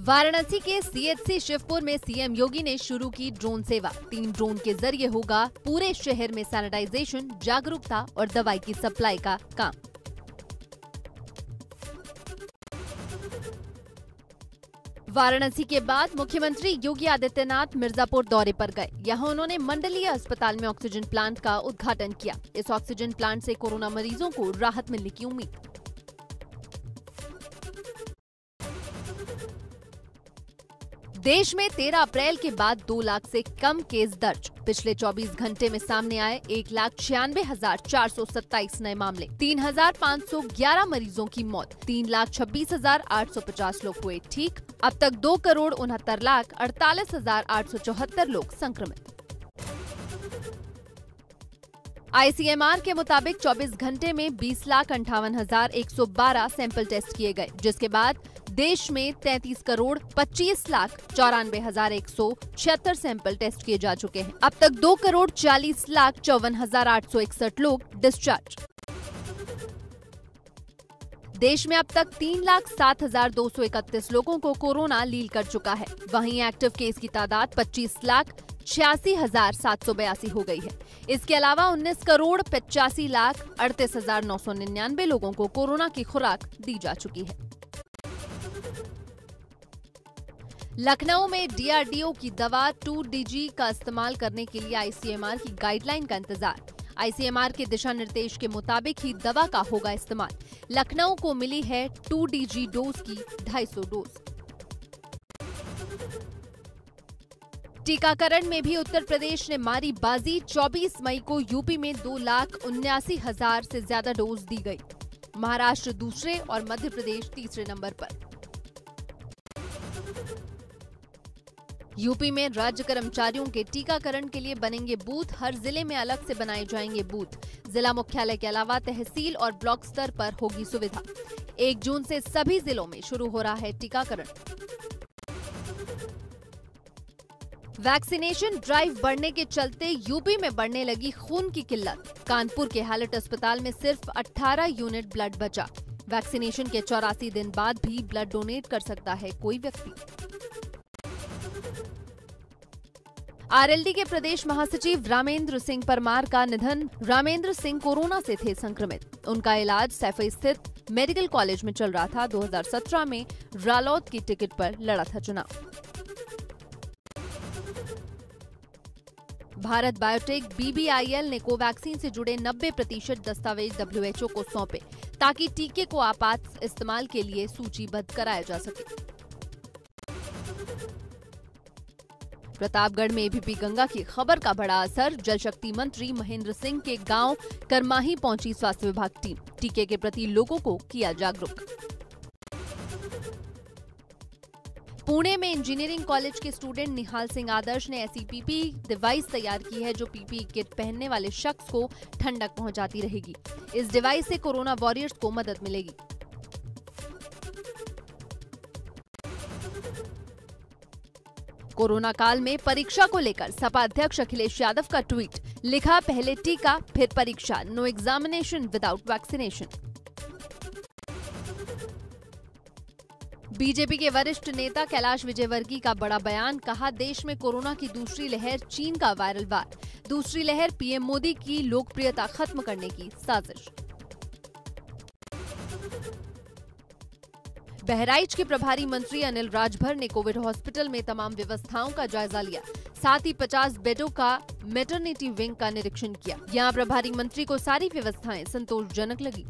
वाराणसी के सीएचसी शिवपुर में सीएम योगी ने शुरू की ड्रोन सेवा। 3 ड्रोन के जरिए होगा पूरे शहर में सैनिटाइजेशन, जागरूकता और दवाई की सप्लाई का काम। वाराणसी के बाद मुख्यमंत्री योगी आदित्यनाथ मिर्जापुर दौरे पर गए। यहां उन्होंने मंडलीय अस्पताल में ऑक्सीजन प्लांट का उद्घाटन किया। इस ऑक्सीजन प्लांट से कोरोना मरीजों को राहत मिलने की उम्मीद। देश में 13 अप्रैल के बाद 2 लाख से कम केस दर्ज। पिछले 24 घंटे में सामने आए 1,96,427 नए मामले। 3,511 मरीजों की मौत। 3,26,850 लोग हुए ठीक। अब तक 2,69,48,874 लोग संक्रमित। आईसीएमआर के मुताबिक 24 घंटे में 20,58,112 सैंपल टेस्ट किए गए, जिसके बाद देश में 33,25,94,176 सैंपल टेस्ट किए जा चुके हैं। अब तक 2,40,54,861 लोग डिस्चार्ज। देश में अब तक 3,07,231 लोगों को कोरोना लील कर चुका है। वहीं एक्टिव केस की तादाद 25,86,782 हो गई है। इसके अलावा 19,85,38,999 लोगों को कोरोना की खुराक दी जा चुकी है। लखनऊ में डीआरडीओ की दवा 2DG का इस्तेमाल करने के लिए आईसीएमआर की गाइडलाइन का इंतजार। आईसीएमआर के दिशा निर्देश के मुताबिक ही दवा का होगा इस्तेमाल। लखनऊ को मिली है 2DG डोज की 250 डोज। टीकाकरण में भी उत्तर प्रदेश ने मारी बाजी। 24 मई को यूपी में 2,79,000 से ज्यादा डोज दी गई। महाराष्ट्र दूसरे और मध्य प्रदेश तीसरे नंबर पर। यूपी में राज्य कर्मचारियों के टीकाकरण के लिए बनेंगे बूथ। हर जिले में अलग से बनाए जाएंगे बूथ। जिला मुख्यालय के अलावा तहसील और ब्लॉक स्तर पर होगी सुविधा। 1 जून से सभी जिलों में शुरू हो रहा है टीकाकरण। वैक्सीनेशन ड्राइव बढ़ने के चलते यूपी में बढ़ने लगी खून की किल्लत। कानपुर के हैलट अस्पताल में सिर्फ 18 यूनिट ब्लड बचा। वैक्सीनेशन के 84 दिन बाद भी ब्लड डोनेट कर सकता है कोई व्यक्ति। आरएलडी के प्रदेश महासचिव रामेंद्र सिंह परमार का निधन। रामेंद्र सिंह कोरोना से थे संक्रमित। उनका इलाज सैफई स्थित मेडिकल कॉलेज में चल रहा था। 2017 में रालौद की टिकट पर लड़ा था चुनाव। भारत बायोटेक BBIL ने कोवैक्सीन से जुड़े 90% दस्तावेज WHO को सौंपे, ताकि टीके को आपात इस्तेमाल के लिए सूचीबद्ध कराया जा सके। प्रतापगढ़ में एबीपी गंगा की खबर का बड़ा असर। जल शक्ति मंत्री महेंद्र सिंह के गांव करमाही पहुंची स्वास्थ्य विभाग टीम। टीके के प्रति लोगों को किया जागरूक। पुणे में इंजीनियरिंग कॉलेज के स्टूडेंट निहाल सिंह आदर्श ने ऐसी पीपीई डिवाइस तैयार की है जो पीपीई किट पहनने वाले शख्स को ठंडक पहुंचाती रहेगी। इस डिवाइस से कोरोना वॉरियर्स को मदद मिलेगी। कोरोना काल में परीक्षा को लेकर सपा अध्यक्ष अखिलेश यादव का ट्वीट। लिखा, पहले टीका फिर परीक्षा, no examination without vaccination. BJP के वरिष्ठ नेता कैलाश विजयवर्गीय का बड़ा बयान। कहा, देश में कोरोना की दूसरी लहर चीन का वायरल वार। दूसरी लहर पीएम मोदी की लोकप्रियता खत्म करने की साजिश। बहराइच के प्रभारी मंत्री अनिल राजभर ने कोविड हॉस्पिटल में तमाम व्यवस्थाओं का जायजा लिया। साथ ही 50 बेडों का मैटरनिटी विंग का निरीक्षण किया। यहां प्रभारी मंत्री को सारी व्यवस्थाएं संतोषजनक लगी।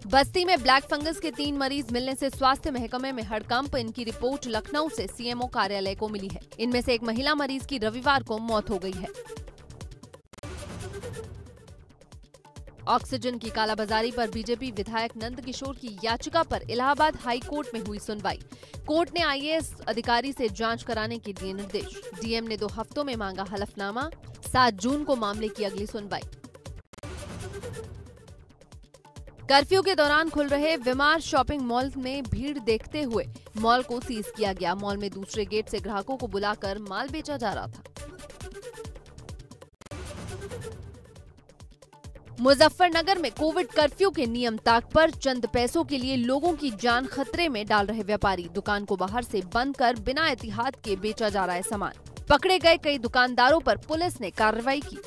बस्ती में ब्लैक फंगस के 3 मरीज मिलने से स्वास्थ्य महकमे में हड़कंप। इनकी रिपोर्ट लखनऊ से सीएमओ कार्यालय को मिली है। इनमें से एक महिला मरीज की रविवार को मौत हो गई है। ऑक्सीजन की कालाबाजारी पर बीजेपी विधायक नंद किशोर की याचिका पर इलाहाबाद हाई कोर्ट में हुई सुनवाई। कोर्ट ने आईएएस अधिकारी से जांच कराने के दिए निर्देश। डीएम ने 2 हफ्तों में मांगा हलफनामा। 7 जून को मामले की अगली सुनवाई। कर्फ्यू के दौरान खुल रहे विमार शॉपिंग मॉल में भीड़ देखते हुए मॉल को सीज किया गया। मॉल में दूसरे गेट से ग्राहकों को बुलाकर माल बेचा जा रहा था। मुजफ्फरनगर में कोविड कर्फ्यू के नियम ताक पर चंद पैसों के लिए लोगों की जान खतरे में डाल रहे व्यापारी। दुकान को बाहर से बंद कर बिना एहतियात के बेचा जा रहा है सामान। पकड़े गए कई दुकानदारों पर पुलिस ने कार्रवाई की।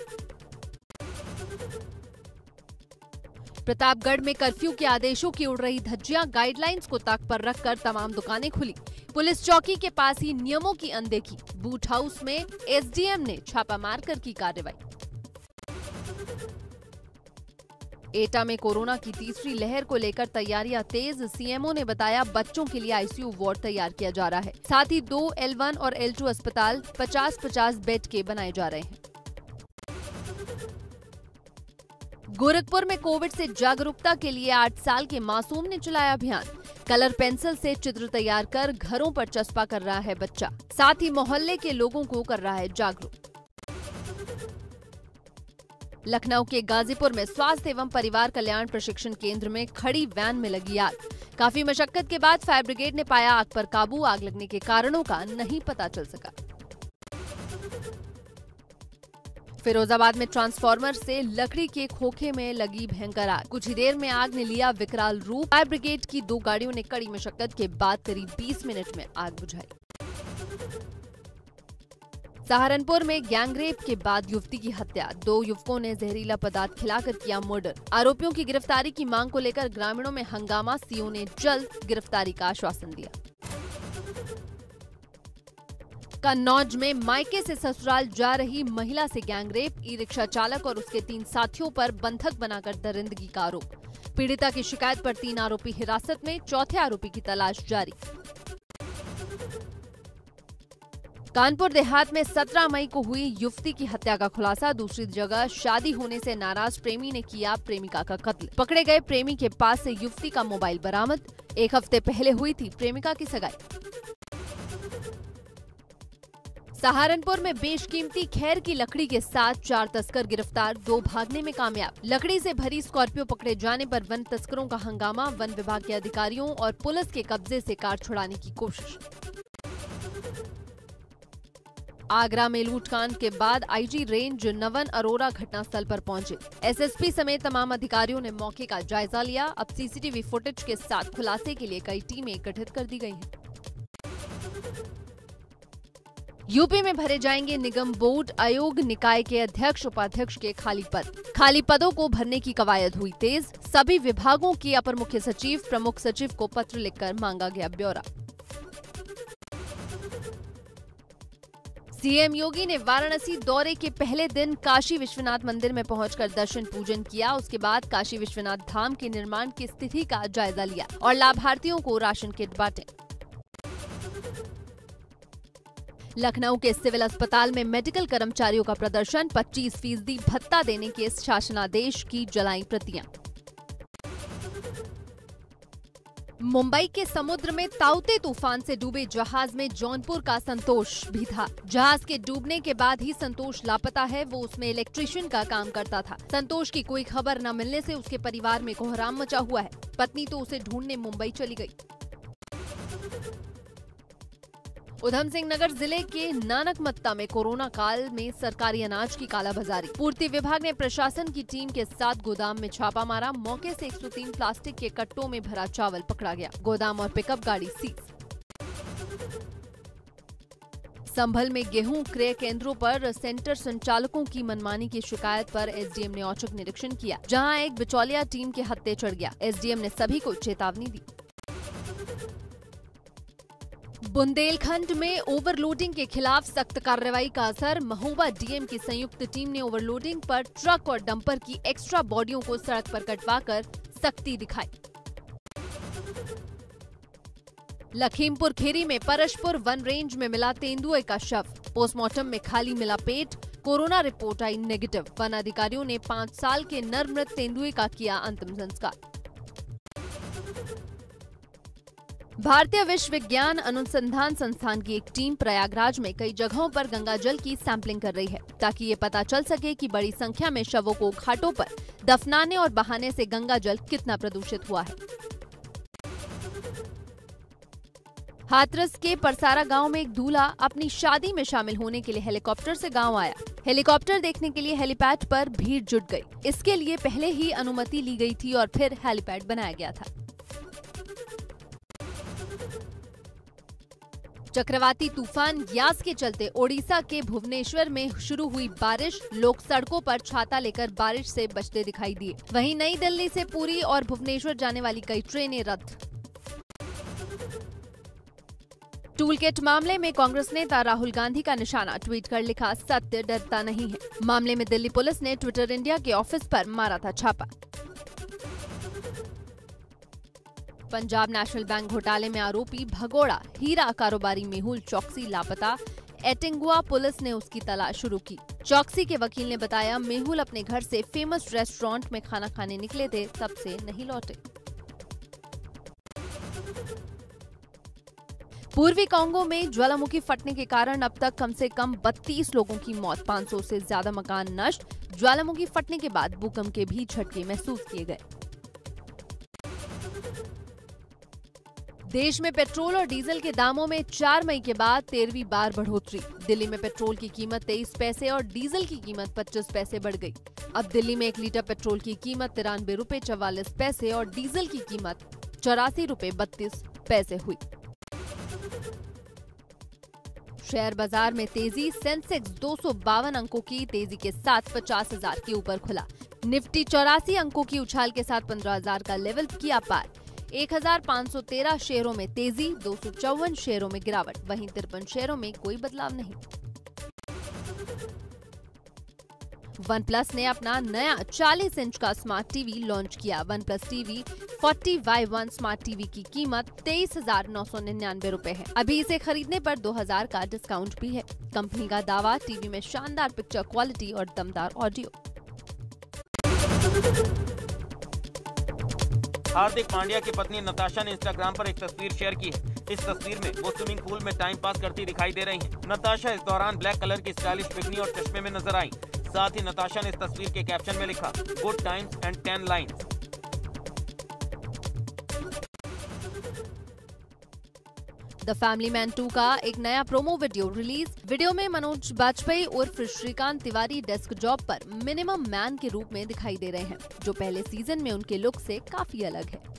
प्रतापगढ़ में कर्फ्यू के आदेशों की उड़ रही धज्जियां, गाइडलाइंस को ताक पर रखकर तमाम दुकानें खुली। पुलिस चौकी के पास ही नियमों की अनदेखी। बूट हाउस में एसडीएम ने छापा मारकर की कार्रवाई। एटा में कोरोना की तीसरी लहर को लेकर तैयारियां तेज। सीएमओ ने बताया बच्चों के लिए आईसीयू वार्ड तैयार किया जा रहा है। साथ ही 2 L1 और L2 अस्पताल 50-50 बेड के बनाए जा रहे हैं। गोरखपुर में कोविड से जागरूकता के लिए 8 साल के मासूम ने चलाया अभियान। कलर पेंसिल से चित्र तैयार कर घरों पर चस्पा कर रहा है बच्चा। साथ ही मोहल्ले के लोगों को कर रहा है जागरूक। लखनऊ के गाजीपुर में स्वास्थ्य एवं परिवार कल्याण प्रशिक्षण केंद्र में खड़ी वैन में लगी आग। काफी मशक्कत के बाद फायर ब्रिगेड ने पाया आग पर काबू। आग लगने के कारणों का नहीं पता चल सका। फिरोजाबाद में ट्रांसफार्मर से लकड़ी के खोखे में लगी भयंकर आग। कुछ ही देर में आग ने लिया विकराल रूप। फायर ब्रिगेड की 2 गाड़ियों ने कड़ी मशक्कत के बाद करीब 20 मिनट में आग बुझाई। सहारनपुर में गैंगरेप के बाद युवती की हत्या। 2 युवकों ने जहरीला पदार्थ खिलाकर किया मर्डर। आरोपियों की गिरफ्तारी की मांग को लेकर ग्रामीणों में हंगामा। सीओ ने जल्द गिरफ्तारी का आश्वासन दिया। कन्नौज में मायके से ससुराल जा रही महिला से गैंगरेप। ई रिक्शा चालक और उसके 3 साथियों पर बंधक बनाकर दरिंदगी का आरोप। पीड़िता की शिकायत पर 3 आरोपी हिरासत में। चौथे आरोपी की तलाश जारी। कानपुर देहात में 17 मई को हुई युवती की हत्या का खुलासा। दूसरी जगह शादी होने से नाराज प्रेमी ने किया प्रेमिका का कत्ल। पकड़े गए प्रेमी के पास से युवती का मोबाइल बरामद। 1 हफ्ते पहले हुई थी प्रेमिका की सगाई। सहारनपुर में बेशकीमती खैर की लकड़ी के साथ 4 तस्कर गिरफ्तार। 2 भागने में कामयाब। लकड़ी से भरी स्कॉर्पियो पकड़े जाने पर वन तस्करों का हंगामा। वन विभाग के अधिकारियों और पुलिस के कब्जे से कार छुड़ाने की कोशिश। आगरा में लूटकांड के बाद आईजी रेंज नवन अरोरा घटनास्थल पर पहुंचे। एसएसपी समेत तमाम अधिकारियों ने मौके का जायजा लिया। अब सीसीटीवी फुटेज के साथ खुलासे के लिए कई टीमें गठित कर दी गई हैं। यूपी में भरे जाएंगे निगम बोर्ड आयोग निकाय के अध्यक्ष उपाध्यक्ष के खाली पद। खाली पदों को भरने की कवायद हुई तेज। सभी विभागों के अपर मुख्य सचिव प्रमुख सचिव को पत्र लिखकर मांगा गया ब्यौरा। सीएम योगी ने वाराणसी दौरे के पहले दिन काशी विश्वनाथ मंदिर में पहुंचकर दर्शन पूजन किया। उसके बाद काशी विश्वनाथ धाम के निर्माण की स्थिति का जायजा लिया और लाभार्थियों को राशन किट बांटे। लखनऊ के सिविल अस्पताल में मेडिकल कर्मचारियों का प्रदर्शन। 25% भत्ता देने के शासनादेश की जलाई प्रतियां। मुंबई के समुद्र में ताउते तूफान से डूबे जहाज में जौनपुर का संतोष भी था। जहाज के डूबने के बाद ही संतोष लापता है। वो उसमें इलेक्ट्रीशियन का काम करता था। संतोष की कोई खबर न मिलने से उसके परिवार में कोहराम मचा हुआ है। पत्नी तो उसे ढूंढने मुंबई चली गई। उधम सिंह नगर जिले के नानकमत्ता में कोरोना काल में सरकारी अनाज की कालाबाजारी। पूर्ति विभाग ने प्रशासन की टीम के साथ गोदाम में छापा मारा। मौके से 103 प्लास्टिक के कट्टों में भरा चावल पकड़ा गया। गोदाम और पिकअप गाड़ी सीज। संभल में गेहूं क्रय केंद्रों पर सेंटर संचालकों की मनमानी की शिकायत पर एसडीएम ने औचक निरीक्षण किया, जहां एक बिचौलिया टीम के हत्थे चढ़ गया। एसडीएम ने सभी को चेतावनी दी। बुंदेलखंड में ओवरलोडिंग के खिलाफ सख्त कार्रवाई का असर। महोबा डीएम की संयुक्त टीम ने ओवरलोडिंग पर ट्रक और डंपर की एक्स्ट्रा बॉडियों को सड़क पर कटवाकर सख्ती दिखाई। लखीमपुर खीरी में परशपुर वन रेंज में मिला तेंदुए का शव। पोस्टमार्टम में खाली मिला पेट। कोरोना रिपोर्ट आई नेगेटिव। वन अधिकारियों ने 5 साल के नर मृत तेंदुए का किया अंतिम संस्कार। भारतीय विश्वविज्ञान अनुसंधान संस्थान की एक टीम प्रयागराज में कई जगहों पर गंगा जल की सैंपलिंग कर रही है, ताकि ये पता चल सके कि बड़ी संख्या में शवों को घाटों पर दफनाने और बहाने से गंगा जल कितना प्रदूषित हुआ है। हाथरस के परसारा गांव में एक दूल्हा अपनी शादी में शामिल होने के लिए हेलीकॉप्टर से गांव आया। हेलीकॉप्टर देखने के लिए हेलीपैड पर भीड़ जुट गई। इसके लिए पहले ही अनुमति ली गई थी और फिर हेलीपैड बनाया गया था। चक्रवाती तूफान यास के चलते ओडिशा के भुवनेश्वर में शुरू हुई बारिश, लोग सड़कों पर छाता लेकर बारिश से बचते दिखाई दिए। वहीं नई दिल्ली से पुरी और भुवनेश्वर जाने वाली कई ट्रेनें रद्द। टूलकिट मामले में कांग्रेस नेता राहुल गांधी का निशाना, ट्वीट कर लिखा, सत्य डरता नहीं है। मामले में दिल्ली पुलिस ने ट्विटर इंडिया के ऑफिस पर मारा था छापा। पंजाब नेशनल बैंक घोटाले में आरोपी भगोड़ा हीरा कारोबारी मेहुल चौकसी लापता, एटिंगुआ पुलिस ने उसकी तलाश शुरू की। चौकसी के वकील ने बताया, मेहुल अपने घर से फेमस रेस्टोरेंट में खाना खाने निकले थे, तब से नहीं लौटे। पूर्वी कांगो में ज्वालामुखी फटने के कारण अब तक कम से कम 32 लोगों की मौत, 500 से ज्यादा मकान नष्ट। ज्वालामुखी फटने के बाद भूकंप के भी झटके महसूस किए गए। देश में पेट्रोल और डीजल के दामों में 4 मई के बाद 13वीं बार बढ़ोतरी। दिल्ली में पेट्रोल की कीमत 23 पैसे और डीजल की कीमत 25 पैसे बढ़ गई। अब दिल्ली में 1 लीटर पेट्रोल की कीमत 93 रुपए 44 पैसे और डीजल की कीमत 84 रुपए 32 पैसे हुई। शेयर बाजार में तेजी, सेंसेक्स 252 अंकों की तेजी के साथ 50,000 के ऊपर खुला। निफ्टी 84 अंकों की उछाल के साथ 15,000 का लेवल किया पार। 1,513 शेयरों में तेजी, 254 शेयरों में गिरावट, वहीं 53 शेयरों में कोई बदलाव नहीं। OnePlus ने अपना नया 40 इंच का स्मार्ट टीवी लॉन्च किया। OnePlus टीवी 40/1 स्मार्ट टीवी की कीमत 23,999 रुपए है। अभी इसे खरीदने पर 2,000 का डिस्काउंट भी है। कंपनी का दावा, टीवी में शानदार पिक्चर क्वालिटी और दमदार ऑडियो। हार्दिक पांड्या की पत्नी नताशा ने इंस्टाग्राम पर एक तस्वीर शेयर की है। इस तस्वीर में वो स्विमिंग पूल में टाइम पास करती दिखाई दे रही हैं। नताशा इस दौरान ब्लैक कलर की स्टाइलिश बिकनी और चश्मे में नजर आई। साथ ही नताशा ने इस तस्वीर के कैप्शन में लिखा, good times and 10 lines. The family man 2 का एक नया प्रोमो वीडियो रिलीज। वीडियो में मनोज बाजपेयी उर्फ श्रीकांत तिवारी डेस्क जॉब पर मिनिमम मैन के रूप में दिखाई दे रहे हैं, जो पहले सीजन में उनके लुक से काफी अलग है।